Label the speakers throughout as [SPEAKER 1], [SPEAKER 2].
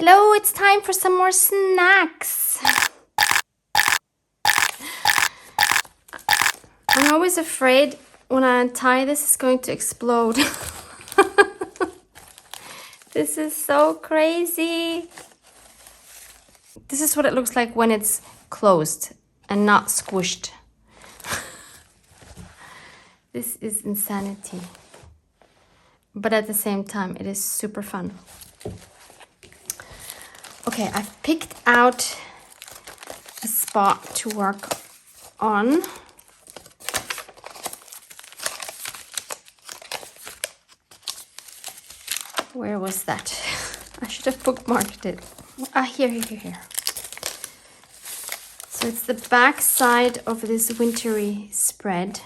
[SPEAKER 1] Hello, it's time for some more snacks. I'm always afraid when I untie this, it's going to explode. This is so crazy. This is what it looks like when it's closed and not squished. This is insanity. But at the same time, it is super fun. Okay, I've picked out a spot to work on. Where was that? I should have bookmarked it. Here. So it's the back side of this wintry spread.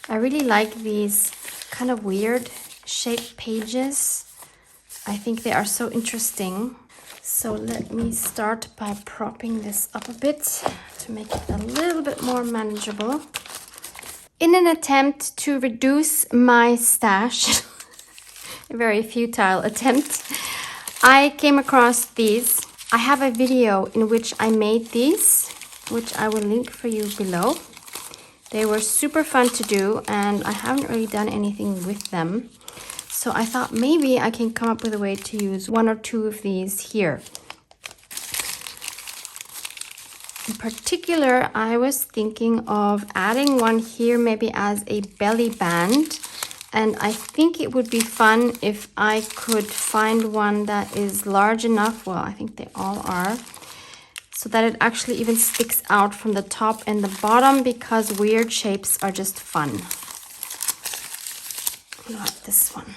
[SPEAKER 1] I really like these kind of weird shaped pages. I think they are so interesting. So let me start by propping this up a bit to make it a little bit more manageable. In an attempt to reduce my stash, a very futile attempt, I came across these. I have a video in which I made these, which I will link for you below. They were super fun to do and I haven't really done anything with them. So I thought maybe I can come up with a way to use one or two of these here. In particular, I was thinking of adding one here maybe as a belly band. And I think it would be fun if I could find one that is large enough, well, I think they all are, so that it actually even sticks out from the top and the bottom, because weird shapes are just fun. Like this one.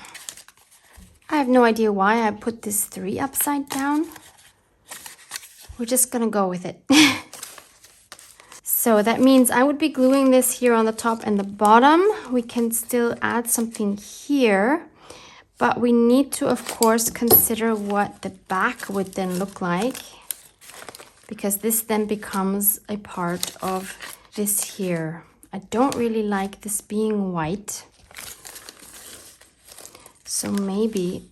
[SPEAKER 1] I have no idea why I put this 3 upside down. We're just gonna go with it. So that means I would be gluing this here on the top and the bottom. We can still add something here, but we need to, of course, consider what the back would then look like, because this then becomes a part of this here. I don't really like this being white. So maybe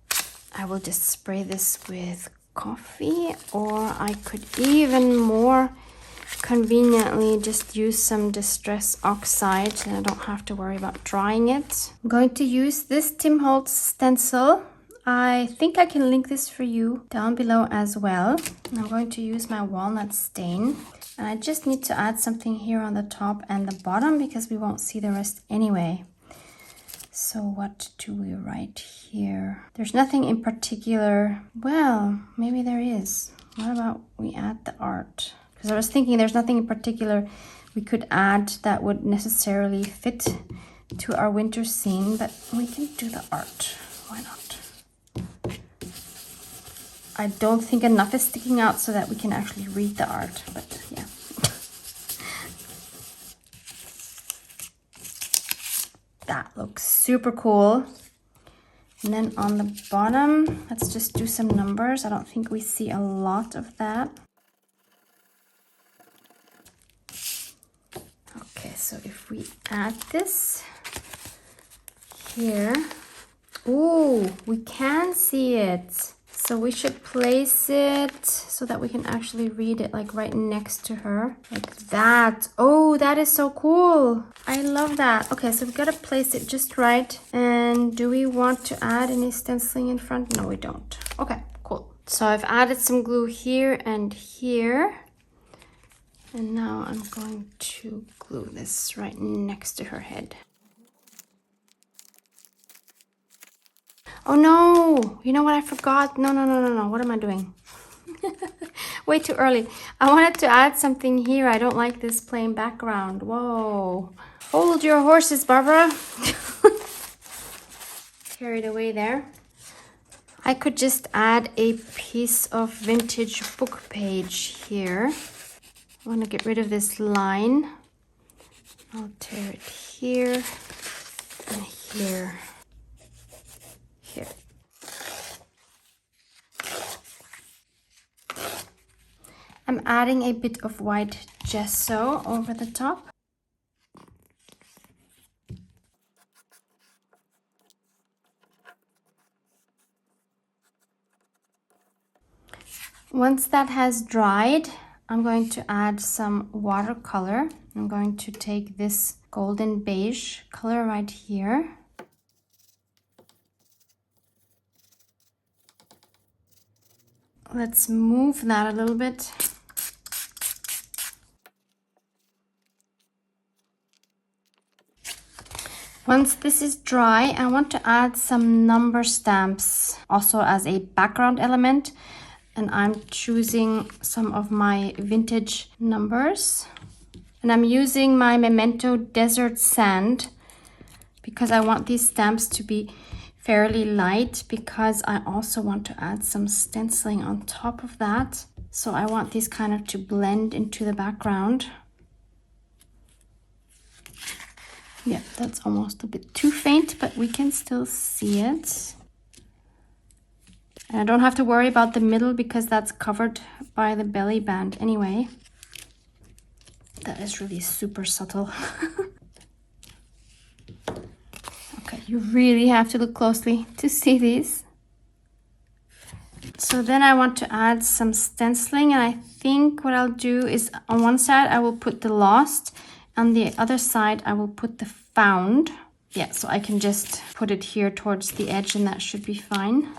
[SPEAKER 1] I will just spray this with coffee, or I could even more conveniently just use some Distress Oxide and I don't have to worry about drying it. I'm going to use this Tim Holtz stencil. I think I can link this for you down below as well. And I'm going to use my walnut stain. And I just need to add something here on the top and the bottom because we won't see the rest anyway. So what do we write here? There's nothing in particular. Well, maybe there is. What about we add the art? Because I was thinking there's nothing in particular we could add that would necessarily fit to our winter scene, but we can do the art. Why not? I don't think enough is sticking out so that we can actually read the art, but yeah. That looks super cool. And then on the bottom, let's just do some numbers. I don't think we see a lot of that. Okay, so if we add this here, ooh, we can see it. So we should place it so that we can actually read it like right next to her, like that. Oh, that is so cool. I love that. Okay, so we've got to place it just right. And do we want to add any stenciling in front? No, we don't. Okay, cool. So I've added some glue here and here. And now I'm going to glue this right next to her head. Oh no, you know what I forgot? No. What am I doing? Way too early. I wanted to add something here. I don't like this plain background. Whoa. Hold your horses, Barbara. Carried away there. I could just add a piece of vintage book page here. I want to get rid of this line. I'll tear it here and here. Here. I'm adding a bit of white gesso over the top. Once that has dried, I'm going to add some watercolor. I'm going to take this golden beige color right here. Let's move that a little bit. Once this is dry, I want to add some number stamps also as a background element. And I'm choosing some of my vintage numbers. And I'm using my Memento Desert Sand because I want these stamps to be fairly light, because I also want to add some stenciling on top of that. So I want these kind of to blend into the background. Yeah, that's almost a bit too faint, but we can still see it. And I don't have to worry about the middle because that's covered by the belly band anyway. That is really super subtle. Okay, you really have to look closely to see these. So then I want to add some stenciling, and I think what I'll do is on one side I will put the lost, on the other side I will put the found. Yeah, so I can just put it here towards the edge and that should be fine.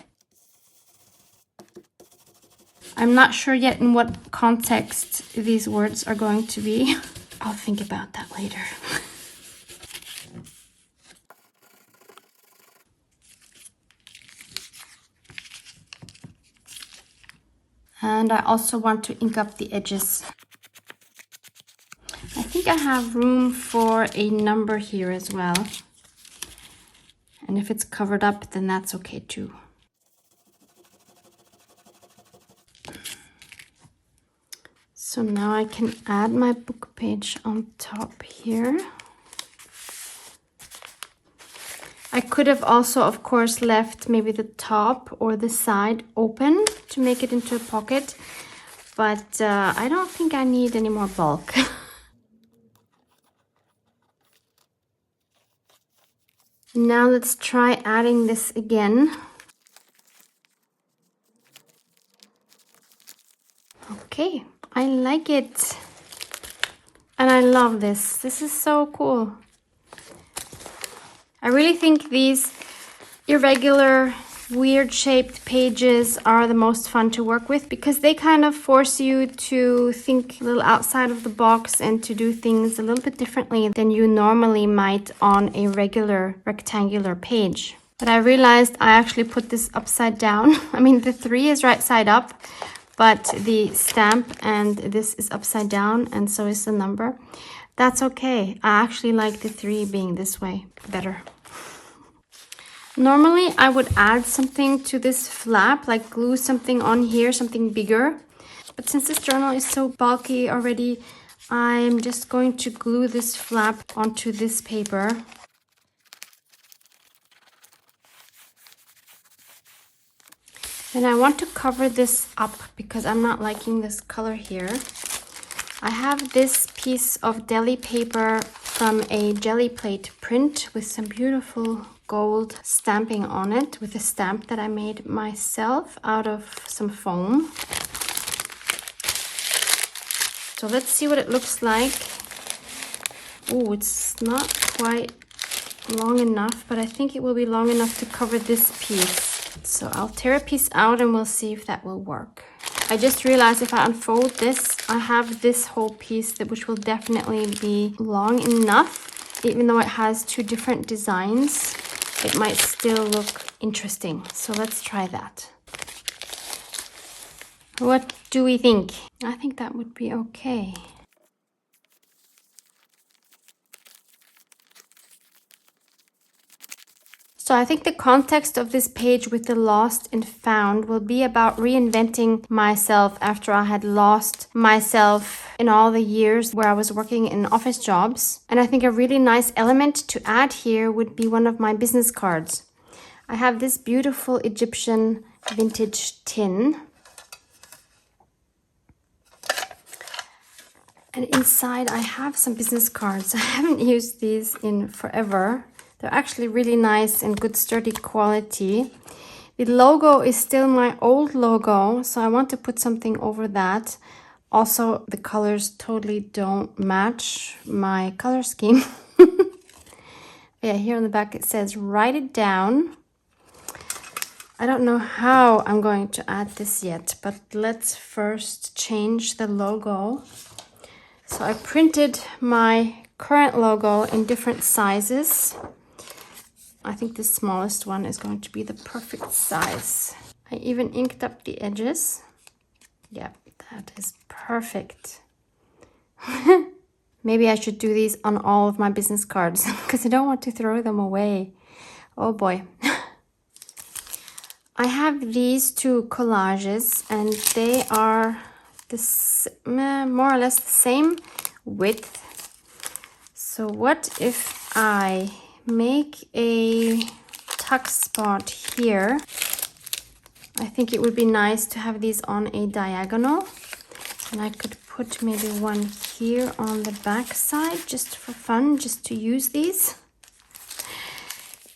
[SPEAKER 1] I'm not sure yet in what context these words are going to be. I'll think about that later. And I also want to ink up the edges. I think I have room for a number here as well. And if it's covered up, then that's okay too. So now I can add my book page on top here. I could have also, of course, left maybe the top or the side open to make it into a pocket, but I don't think I need any more bulk. Now let's try adding this again. Okay, I like it. And I love this. This is so cool. I really think these irregular, weird shaped pages are the most fun to work with because they kind of force you to think a little outside of the box and to do things a little bit differently than you normally might on a regular rectangular page. But I realized I actually put this upside down. I mean, the 3 is right side up, but the stamp and this is upside down, and so is the number. That's okay. I actually like the 3 being this way better. Normally, I would add something to this flap, like glue something on here, something bigger. But since this journal is so bulky already, I'm just going to glue this flap onto this paper. And I want to cover this up because I'm not liking this color here. I have this piece of deli paper from a jelly plate print with some beautiful gold stamping on it, with a stamp that I made myself out of some foam. So let's see what it looks like. Oh, it's not quite long enough, but I think it will be long enough to cover this piece. So I'll tear a piece out and we'll see if that will work. I just realized if I unfold this, I have this whole piece which will definitely be long enough. Even though it has 2 different designs, it might still look interesting. So let's try that. What do we think? I think that would be okay. So I think the context of this page with the lost and found will be about reinventing myself after I had lost myself in all the years where I was working in office jobs. And I think a really nice element to add here would be one of my business cards. I have this beautiful Egyptian vintage tin. And inside I have some business cards. I haven't used these in forever. They're actually really nice and good sturdy quality. The logo is still my old logo, so I want to put something over that. Also, the colors totally don't match my color scheme. Yeah, here on the back it says, write it down. I don't know how I'm going to add this yet, but let's first change the logo. So I printed my current logo in different sizes. I think the smallest one is going to be the perfect size. I even inked up the edges. Yeah, that is perfect. Maybe I should do these on all of my business cards because I don't want to throw them away. Oh boy. I have these two collages and they are this more or less the same width. So what if I make a tuck spot here? I think it would be nice to have these on a diagonal, and I could put maybe one here on the back side just for fun, just to use these.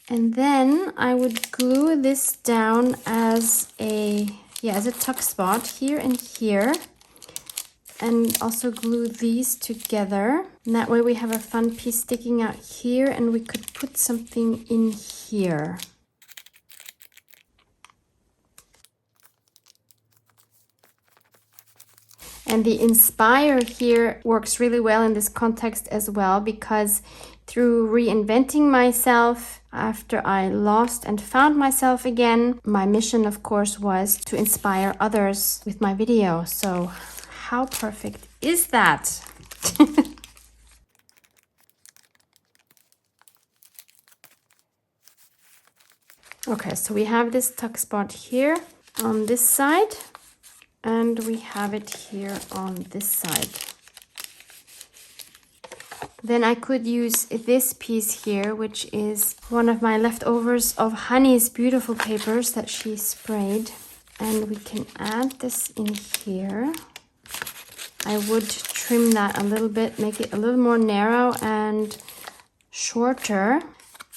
[SPEAKER 1] And then I would glue this down as a tuck spot here and here, and also glue these together. And that way we have a fun piece sticking out here, and we could put something in here. And the inspire here works really well in this context as well, because through reinventing myself after I lost and found myself again, my mission, of course, was to inspire others with my video. So how perfect is that? Okay, so we have this tuck spot here on this side, and we have it here on this side. Then I could use this piece here, which is one of my leftovers of Honey's beautiful papers that she sprayed. And we can add this in here. I would trim that a little bit, make it a little more narrow and shorter.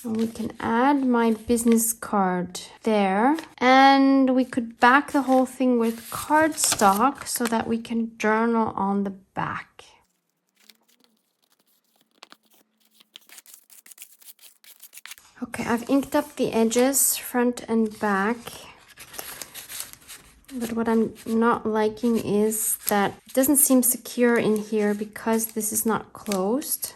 [SPEAKER 1] And we can add my business card there. And we could back the whole thing with cardstock so that we can journal on the back. Okay, I've inked up the edges, front and back. But what I'm not liking is that it doesn't seem secure in here because this is not closed.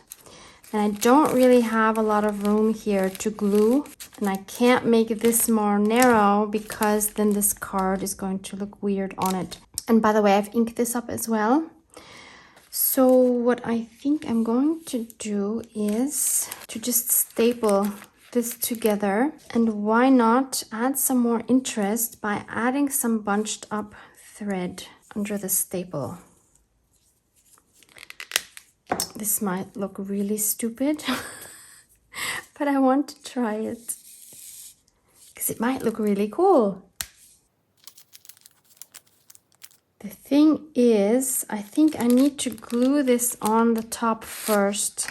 [SPEAKER 1] And I don't really have a lot of room here to glue. And I can't make this more narrow because then this card is going to look weird on it. And by the way, I've inked this up as well. So what I think I'm going to do is to just staple this together, and why not add some more interest by adding some bunched up thread under the staple. This might look really stupid, but I want to try it because it might look really cool. The thing is, I think I need to glue this on the top first,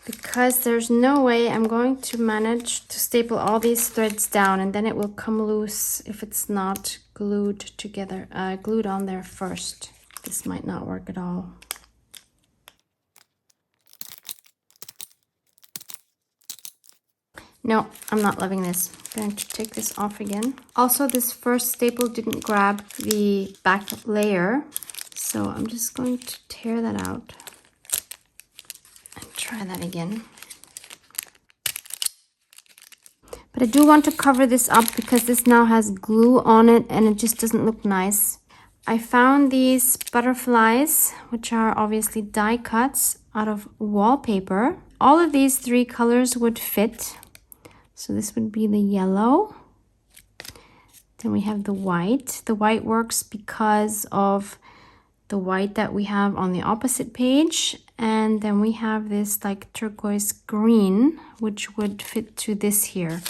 [SPEAKER 1] because there's no way I'm going to manage to staple all these threads down, and then it will come loose if it's not glued together, glued on there first. This might not work at all. No, I'm not loving this. I'm going to take this off again. Also, this first staple didn't grab the back layer, so I'm just going to tear that out. Try that again. But I do want to cover this up because this now has glue on it and it just doesn't look nice. I found these butterflies, which are obviously die cuts out of wallpaper. All of these three colors would fit. So this would be the yellow. Then we have the white. The white works because of the white that we have on the opposite page. And then we have this like turquoise green, which would fit to this here.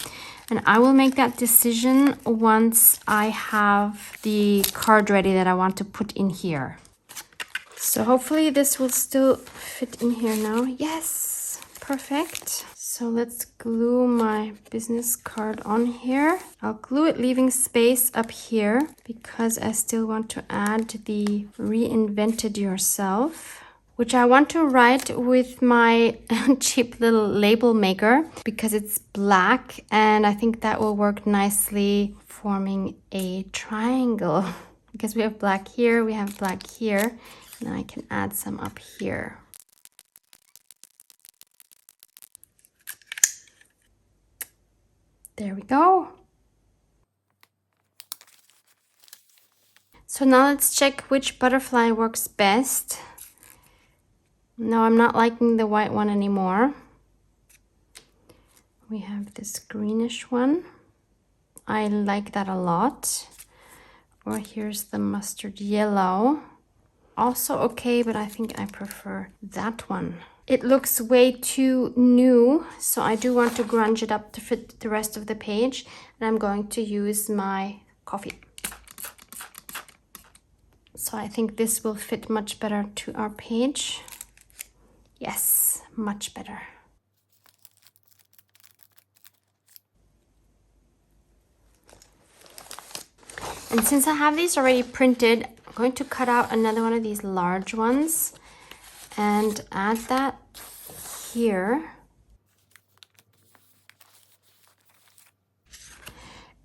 [SPEAKER 1] And I will make that decision once I have the card ready that I want to put in here. So hopefully this will still fit in here now. Yes, perfect. So let's glue my business card on here. I'll glue it leaving space up here because I still want to add the reinvented yourself, which I want to write with my cheap little label maker because it's black and I think that will work nicely forming a triangle because we have black here, we have black here, and I can add some up here. There we go. So now let's check which butterfly works best. No, I'm not liking the white one anymore. We have this greenish one. I like that a lot. Or here's the mustard yellow. Also okay, but I think I prefer that one. It looks way too new, so I do want to grunge it up to fit the rest of the page. And I'm going to use my coffee. So I think this will fit much better to our page. Yes, much better. And since I have these already printed, I'm going to cut out another one of these large ones and add that here.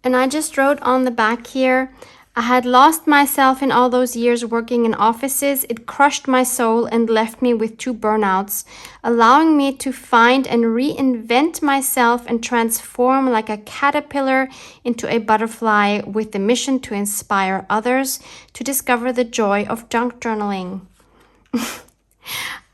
[SPEAKER 1] And I just wrote on the back here, I had lost myself in all those years working in offices. It crushed my soul and left me with 2 burnouts, allowing me to find and reinvent myself and transform like a caterpillar into a butterfly with the mission to inspire others to discover the joy of junk journaling.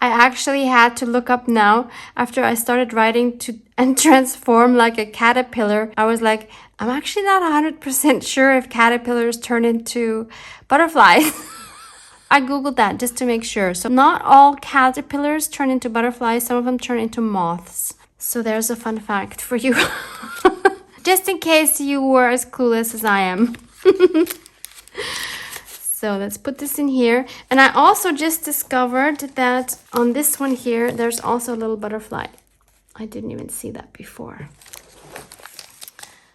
[SPEAKER 1] I actually had to look up now after I started writing to and transform like a caterpillar. I was like, I'm actually not 100% sure if caterpillars turn into butterflies. I googled that just to make sure. So not all caterpillars turn into butterflies. Some of them turn into moths. So there's a fun fact for you. Just in case you were as clueless as I am. So let's put this in here. And I also just discovered that on this one here, there's also a little butterfly. I didn't even see that before.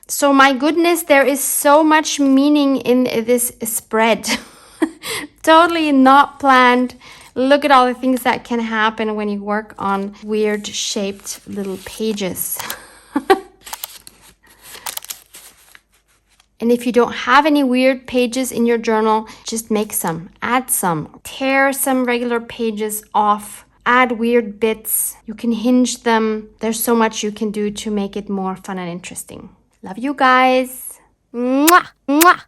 [SPEAKER 1] So my goodness, there is so much meaning in this spread. Totally not planned. Look at all the things that can happen when you work on weird shaped little pages. And if you don't have any weird pages in your journal, just make some, add some, tear some regular pages off, add weird bits. You can hinge them. There's so much you can do to make it more fun and interesting. Love you guys. Mwah! Mwah!